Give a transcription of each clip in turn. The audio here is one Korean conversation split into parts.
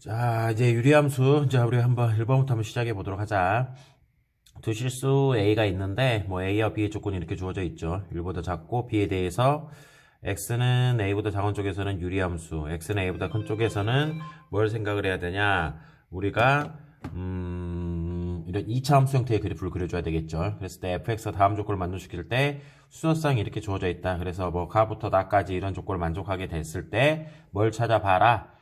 자, 이제 유리함수. 자, 우리 한번 1번부터 한번 시작해 보도록 하자. 두 실수 A가 있는데, 뭐 A와 B의 조건이 이렇게 주어져 있죠. 1보다 작고, B에 대해서 X는 A보다 작은 쪽에서는 유리함수, X는 A보다 큰 쪽에서는 뭘 생각을 해야 되냐? 우리가, 이런 2차 함수 형태의 그래프를 그려줘야 되겠죠. 그랬을 때 fx가 다음 조건을 만족시킬 때 수소쌍이 이렇게 주어져 있다. 그래서 뭐 가부터 나까지 이런 조건을 만족하게 됐을 때 뭘 찾아봐라?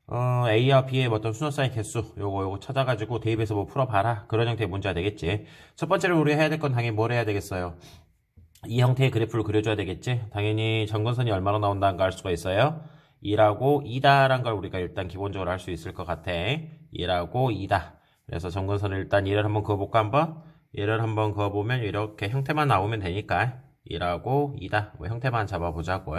A와 B의 어떤 순서쌍의 개수, 요거 찾아가지고 대입해서 뭐 풀어봐라. 그런 형태의 문제가 되겠지. 첫 번째로 우리가 해야 될 건 당연히 뭘 해야 되겠어요? 이 형태의 그래프를 그려줘야 되겠지. 당연히 점근선이 얼마나 나온다는 걸 알 수가 있어요. 2라고 2다라는 걸 우리가 일단 기본적으로 알 수 있을 것 같아. 2라고 2다. 그래서 점근선을 일단 2를 한번 그어볼까 한번? 2를 한번 그어보면 이렇게 형태만 나오면 되니까 2라고 2다. 뭐 형태만 잡아보자고.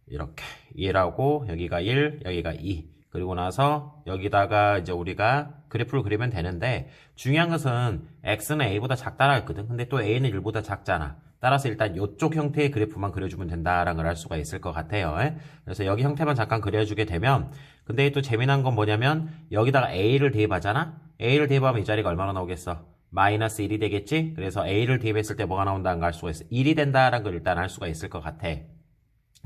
이렇게 2라고 여기가 1, 여기가 2. 그리고 나서 여기다가 이제 우리가 그래프를 그리면 되는데 중요한 것은 x는 a보다 작다라 했거든. 근데 또 a는 1보다 작잖아. 따라서 일단 이쪽 형태의 그래프만 그려주면 된다라는 걸 알 수가 있을 것 같아요. 그래서 여기 형태만 잠깐 그려주게 되면 근데 또 재미난 건 뭐냐면 여기다가 a를 대입하잖아. a를 대입하면 이 자리가 얼마나 나오겠어? 마이너스 1이 되겠지? 그래서 a를 대입했을 때 뭐가 나온다는 걸 알 수가 있어. 1이 된다라는 걸 일단 알 수가 있을 것 같아.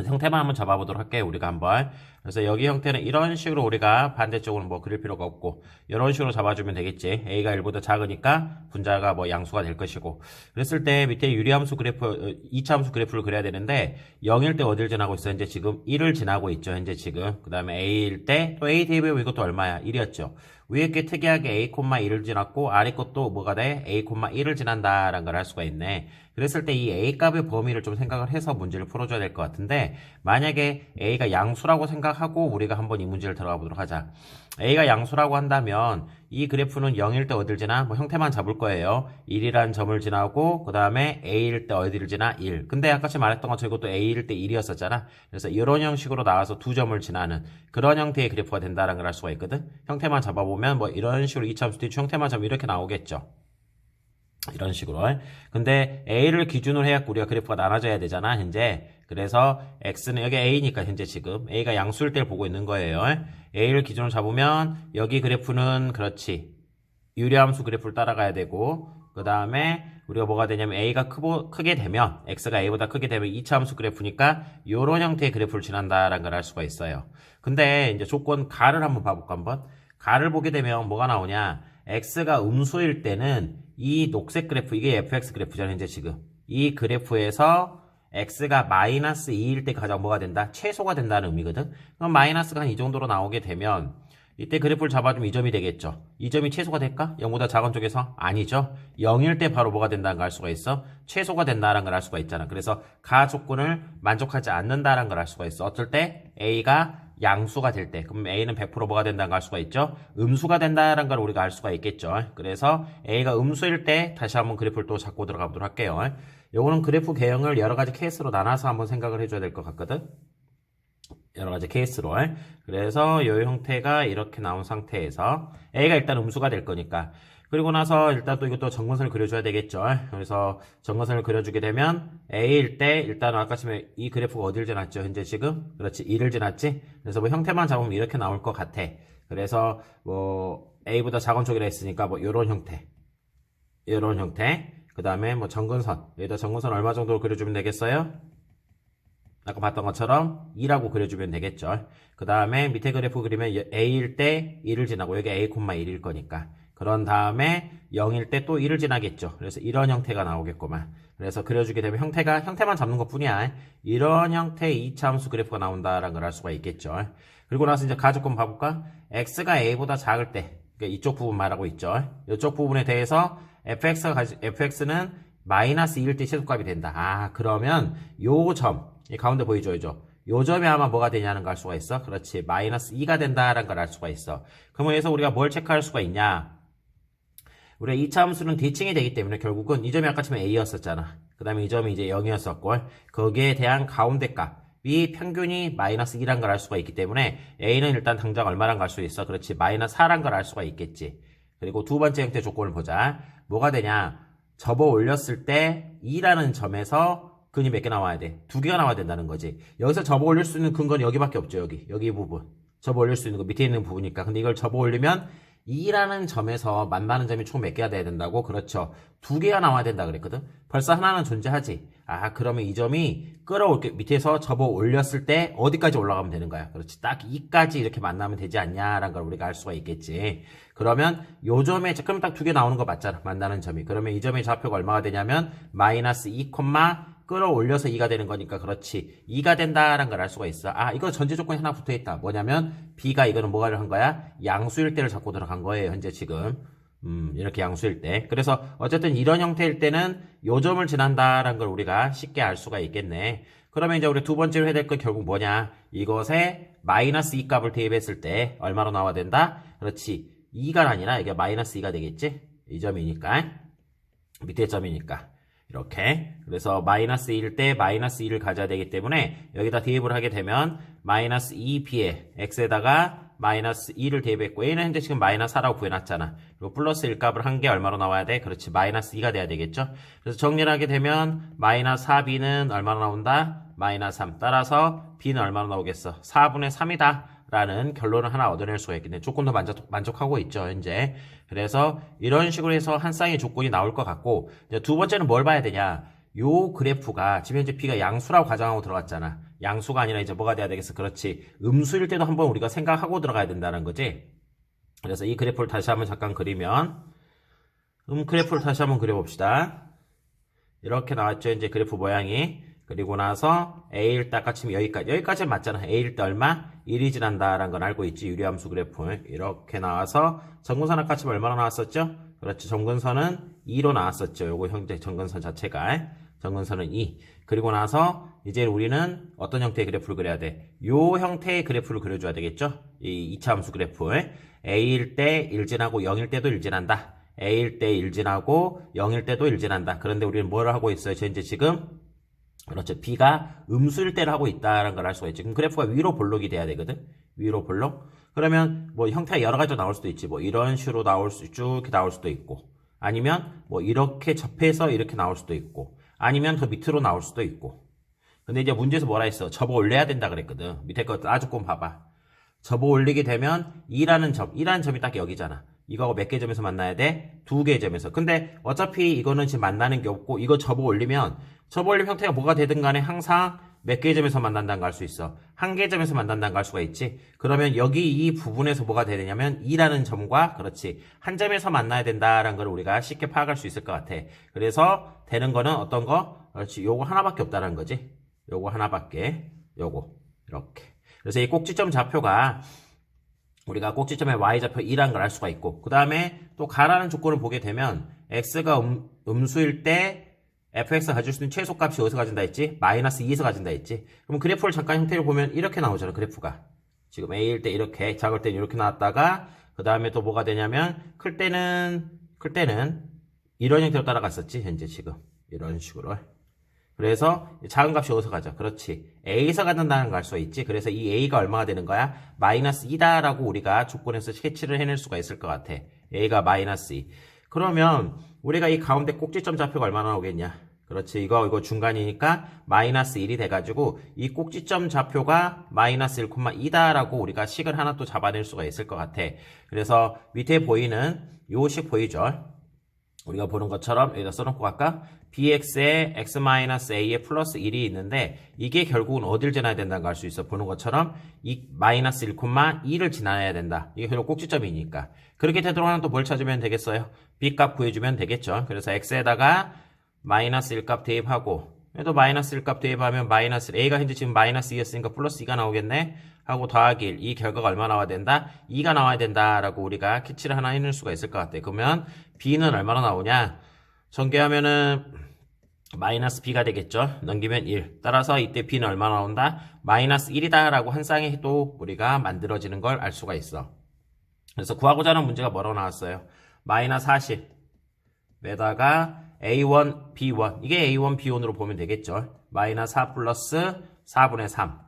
형태만 한번 잡아보도록 할게요. 우리가 한번. 그래서 여기 형태는 이런 식으로 우리가 반대쪽으로 뭐 그릴 필요가 없고 이런 식으로 잡아주면 되겠지. A가 1보다 작으니까 분자가 뭐 양수가 될 것이고 그랬을 때 밑에 유리함수 그래프 2차 함수 그래프를 그려야 되는데 0일 때 어딜 지나고 있어? 현재 지금 1을 지나고 있죠. 현재 지금. 그 다음에 A일 때 또 A 대입해보면 이것도 얼마야? 1이었죠. 위에 게 특이하게 A, 1을 지났고 아래 것도 뭐가 돼? A, 1을 지난다라는 걸 알 수가 있네. 그랬을 때 이 A 값의 범위를 좀 생각을 해서 문제를 풀어줘야 될 것 같은데 만약에 A가 양수라고 생각하고 우리가 한번 이 문제를 들어가 보도록 하자. A가 양수라고 한다면 이 그래프는 0일 때 어딜 지나? 뭐 형태만 잡을 거예요. 1이란 점을 지나고 그 다음에 A일 때 어디를 지나? 1. 근데 아까 말했던 것처럼 이것도 A일 때 1이었었잖아. 그래서 이런 형식으로 나와서 두 점을 지나는 그런 형태의 그래프가 된다는 걸 알 수가 있거든. 형태만 잡아보면 뭐 이런 식으로 이차함수 뒤 형태만 잡으면 이렇게 나오겠죠. 이런 식으로. 근데 A를 기준으로 해야 우리가 그래프가 나눠져야 되잖아, 현재. 그래서 X는 여기 A니까 현재 지금 A가 양수일 때를 보고 있는 거예요. A를 기준으로 잡으면 여기 그래프는 그렇지. 유리함수 그래프를 따라가야 되고 그 다음에 우리가 뭐가 되냐면 A가 크게 되면 X가 A보다 크게 되면 2차 함수 그래프니까 이런 형태의 그래프를 지난다라는 걸 알 수가 있어요. 근데 이제 조건 가를 한번 봐볼까 한번. 가를 보게 되면 뭐가 나오냐. X가 음수일 때는 이 녹색 그래프 이게 fx 그래프잖아요. 현재 지금 이 그래프에서 x가 마이너스 2일 때 가장 뭐가 된다? 최소가 된다는 의미거든. 그럼 마이너스가 한 이 정도로 나오게 되면 이때 그래프를 잡아주면 이 점이 되겠죠. 이 점이 최소가 될까? 0보다 작은 쪽에서? 아니죠. 0일 때 바로 뭐가 된다는 걸 알 수가 있어? 최소가 된다는 걸 알 수가 있잖아. 그래서 가 조건을 만족하지 않는다는 걸 알 수가 있어. 어떨 때? A가 양수가 될 때. 그럼 A는 100% 뭐가 된다는 걸 알 수가 있죠. 음수가 된다는 걸 우리가 알 수가 있겠죠. 그래서 A가 음수일 때 다시 한번 그래프를 또 잡고 들어가 보도록 할게요. 요거는 그래프 개형을 여러 가지 케이스로 나눠서 한번 생각을 해줘야 될 것 같거든. 여러 가지 케이스로. 그래서 이 형태가 이렇게 나온 상태에서 A가 일단 음수가 될 거니까. 그리고 나서 일단 또 이것도 점근선을 그려줘야 되겠죠. 그래서 점근선을 그려주게 되면 A일 때 일단 아까 전에 이 그래프가 어딜 지났죠? 현재 지금? 그렇지. 2를 지났지? 그래서 뭐 형태만 잡으면 이렇게 나올 것 같아. 그래서 뭐 A보다 작은 쪽이라 했으니까 뭐 요런 형태. 요런 형태. 그 다음에 뭐 점근선. 여기다 점근선 얼마 정도 그려주면 되겠어요? 아까 봤던 것처럼 2라고 그려주면 되겠죠. 그 다음에 밑에 그래프 그리면 A일 때 1을 지나고 여기 A, 1일 거니까. 그런 다음에 0일 때 또 1을 지나겠죠. 그래서 이런 형태가 나오겠구만. 그래서 그려주게 되면 형태만 잡는 것 뿐이야. 이런 형태의 2차 함수 그래프가 나온다라는 걸 알 수가 있겠죠. 그리고 나서 이제 가조건 봐볼까? X가 A보다 작을 때. 그러니까 이쪽 부분 말하고 있죠. 이쪽 부분에 대해서 fx는 마이너스 2일 때 최소값이 된다. 아, 그러면 요 점. 이 가운데 보여줘야죠. 요 점이 아마 뭐가 되냐는 걸 알 수가 있어. 그렇지. 마이너스 2가 된다라는 걸 알 수가 있어. 그러면 여기서 우리가 뭘 체크할 수가 있냐? 우리가 2차 함수는 대칭이 되기 때문에 결국은 이 점이 아까 처음에 A였었잖아. 그 다음에 이 점이 이제 0이었었고 거기에 대한 가운데 값이 평균이 마이너스 2란 걸 알 수가 있기 때문에 A는 일단 당장 얼마란 걸 알 수 있어. 그렇지. 마이너스 4란 걸 알 수가 있겠지. 그리고 두 번째 형태 조건을 보자. 뭐가 되냐? 접어 올렸을 때 2라는 점에서 근이 몇 개 나와야 돼? 두 개가 나와야 된다는 거지. 여기서 접어 올릴 수 있는 근거는 여기밖에 없죠. 여기 부분. 접어 올릴 수 있는 거 밑에 있는 부분이니까. 근데 이걸 접어 올리면 2라는 점에서 만나는 점이 총 몇 개가 돼야 된다고? 그렇죠. 2개가 나와야 된다 그랬거든. 벌써 하나는 존재하지. 아, 그러면 이 점이 끌어올게 밑에서 접어 올렸을 때 어디까지 올라가면 되는 거야. 그렇지. 딱 2까지 이렇게 만나면 되지 않냐라는 걸 우리가 알 수가 있겠지. 그러면 요 점에 그럼 딱 2개 나오는 거 맞잖아. 만나는 점이. 그러면 이 점의 좌표가 얼마가 되냐면 마이너스 2, 끌어올려서 2가 되는 거니까 그렇지. 2가 된다라는 걸 알 수가 있어. 아, 이거 전제 조건이 하나 붙어 있다. 뭐냐면 B가 이거는 뭐가 한 거야? 양수일 때를 잡고 들어간 거예요. 현재 지금. 이렇게 양수일 때. 그래서 어쨌든 이런 형태일 때는 요 점을 지난다라는 걸 우리가 쉽게 알 수가 있겠네. 그러면 이제 우리 두 번째로 해야 될 건 결국 뭐냐? 이것에 마이너스 2 값을 대입했을 때 얼마로 나와야 된다? 그렇지. 2가 아니라 이게 마이너스 2가 되겠지? 이 점이니까. 밑에 점이니까. 이렇게. 그래서 마이너스 2일 때 마이너스 2를 가져야 되기 때문에 여기다 대입을 하게 되면 마이너스 2b에 x에다가 마이너스 2를 대입했고 a는 현재 지금 마이너스 4라고 구해놨잖아. 그리고 플러스 1값을 한 게 얼마로 나와야 돼? 그렇지. 마이너스 2가 돼야 되겠죠. 그래서 정리를 하게 되면 마이너스 4b는 얼마로 나온다? 마이너스 3. 따라서 b는 얼마로 나오겠어? 4분의 3이다. 라는 결론을 하나 얻어낼 수가 있겠네. 조건도 만족하고 있죠, 현재. 그래서 이런 식으로 해서 한 쌍의 조건이 나올 것 같고, 이제 두 번째는 뭘 봐야 되냐? 요 그래프가, 지금 현재 B가 양수라고 가정하고 들어갔잖아. 양수가 아니라 이제 뭐가 돼야 되겠어? 그렇지. 음수일 때도 한번 우리가 생각하고 들어가야 된다는 거지. 그래서 이 그래프를 다시 한번 잠깐 그리면, 그래프를 다시 한번 그려봅시다. 이렇게 나왔죠, 이제 그래프 모양이. 그리고 나서 A일 때 아까 치면 여기까지 맞잖아. A일 때 얼마? 1이 지난다라는 건 알고 있지. 유리함수 그래프. 이렇게 나와서 정근선 아까 치면 얼마나 나왔었죠? 그렇지. 정근선은 2로 나왔었죠. 요거 형태 정근선 자체가. 정근선은 2. 그리고 나서 이제 우리는 어떤 형태의 그래프를 그려야 돼? 요 형태의 그래프를 그려줘야 되겠죠? 이 2차 함수 그래프. A일 때 1진하고 0일 때도 1진한다. A일 때 1진하고 0일 때도 1진한다. 그런데 우리는 뭘 하고 있어요? 현재 지금? 그렇죠. B가 음수일 때를 하고 있다는 걸 알 수가 있지. 지금 그래프가 위로 볼록이 돼야 되거든. 위로 볼록. 그러면 뭐 형태가 여러 가지로 나올 수도 있지. 뭐 이런 식으로 쭉 이렇게 나올 수도 있고, 아니면 뭐 이렇게 접해서 이렇게 나올 수도 있고, 아니면 더 밑으로 나올 수도 있고. 근데 이제 문제에서 뭐라 했어? 접어 올려야 된다 그랬거든. 밑에 거 아주 꼭 봐봐. 접어 올리게 되면 2라는 점이 딱 여기잖아. 이거하고 몇 개 점에서 만나야 돼? 2개 점에서. 근데 어차피 이거는 지금 만나는 게 없고, 이거 접어 올리면 형태가 뭐가 되든 간에 항상 몇 개 점에서 만난다는 걸 알 수 있어. 한 개 점에서 만난다는 걸 알 수가 있지. 그러면 여기 이 부분에서 뭐가 되냐면 2라는 점과 그렇지. 한 점에서 만나야 된다라는 걸 우리가 쉽게 파악할 수 있을 것 같아. 그래서 되는 거는 어떤 거? 그렇지. 요거 하나밖에 없다는 거지. 요거 하나밖에. 요거. 이렇게. 그래서 이 꼭지점 좌표가 우리가 꼭지점의 y좌표 2라는 걸 알 수가 있고, 그 다음에 또 가라는 조건을 보게 되면 x가 음수일 때 fx가 가질 수 있는 최소값이 어디서 가진다 했지? 마이너스 2에서 가진다 했지? 그럼 그래프를 잠깐 형태를 보면 이렇게 나오잖아, 그래프가. 지금 a일 때 이렇게, 작을 때는 이렇게 나왔다가, 그 다음에 또 뭐가 되냐면, 클 때는 이런 형태로 따라갔었지, 현재 지금. 이런 식으로. 그래서 작은 값이 어디서 가죠? 그렇지. A에서 갖는다는 걸 알 수가 있지. 그래서 이 A가 얼마가 되는 거야? 마이너스 2다라고 우리가 조건에서 스케치를 해낼 수가 있을 것 같아. A가 마이너스 2. 그러면 우리가 이 가운데 꼭지점 좌표가 얼마나 나오겠냐? 그렇지. 이거 중간이니까 마이너스 1이 돼가지고 이 꼭지점 좌표가 마이너스 1,2다라고 우리가 식을 하나 또 잡아낼 수가 있을 것 같아. 그래서 밑에 보이는 요 식 보이죠? 우리가 보는 것처럼 여기다 써놓고 갈까? bx에 x-a에 플러스 1이 있는데 이게 결국은 어딜 지나야 된다는 걸 알 수 있어. 보는 것처럼 이 마이너스 1,2를 지나야 된다. 이게 결국 꼭지점이니까. 그렇게 되도록 하면 또 뭘 찾으면 되겠어요? b 값 구해주면 되겠죠. 그래서 x에다가 마이너스 1값 대입하고 또 마이너스 1값 대입하면 마이너스 a가 현재 지금 마이너스 2였으니까 플러스 2가 나오겠네. 하고 더하기 1. 이 결과가 얼마 나와야 된다? 2가 나와야 된다라고 우리가 캐치를 하나 해낼 수가 있을 것 같아. 그러면 b는 얼마나 나오냐? 전개하면은 마이너스 b가 되겠죠. 넘기면 1. 따라서 이때 b는 얼마 나온다? 마이너스 1이다 라고 한 쌍의 또 우리가 만들어지는 걸 알 수가 있어. 그래서 구하고자 하는 문제가 뭐라고 나왔어요? 마이너스 40 에다가 a1, b1 이게 a1, b1으로 보면 되겠죠. 마이너스 4 플러스 4분의 3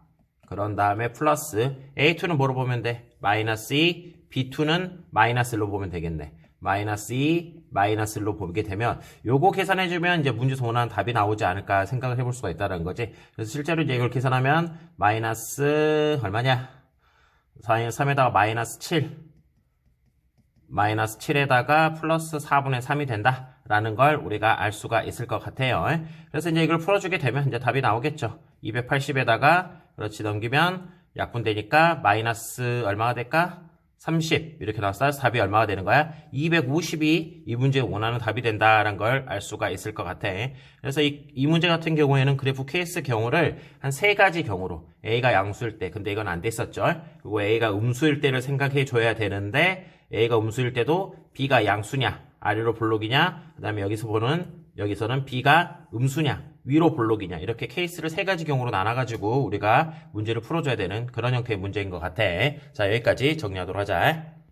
그런 다음에 플러스 a2는 뭐로 보면 돼? 마이너스 2 b2는 마이너스 1로 보면 되겠네. 마이너스 2, 마이너스 1로 보게 되면 요거 계산해주면 이제 문제에서 원하는 답이 나오지 않을까 생각을 해볼 수가 있다는 거지. 그래서 실제로 이제 이걸 계산하면 마이너스 얼마냐? 3에다가 마이너스 7, 마이너스 7에다가 플러스 4분의 3이 된다라는 걸 우리가 알 수가 있을 것 같아요. 그래서 이제 이걸 풀어주게 되면 이제 답이 나오겠죠. 280에다가 그렇지 넘기면 약분되니까 마이너스 얼마가 될까? 30 이렇게 나왔어요. 답이 얼마가 되는 거야? 250이 이 문제에 원하는 답이 된다라는 걸 알 수가 있을 것 같아. 그래서 이 문제 같은 경우에는 그래프 케이스 경우를 한 세 가지 경우로 A가 양수일 때, 근데 이건 안 됐었죠. 그리고 A가 음수일 때를 생각해 줘야 되는데 A가 음수일 때도 B가 양수냐 아래로 볼록이냐, 그 다음에 여기서는 B가 음수냐 위로 볼록이냐, 이렇게 케이스를 세 가지 경우로 나눠가지고 우리가 문제를 풀어줘야 되는 그런 형태의 문제인 것 같아. 자, 여기까지 정리하도록 하자.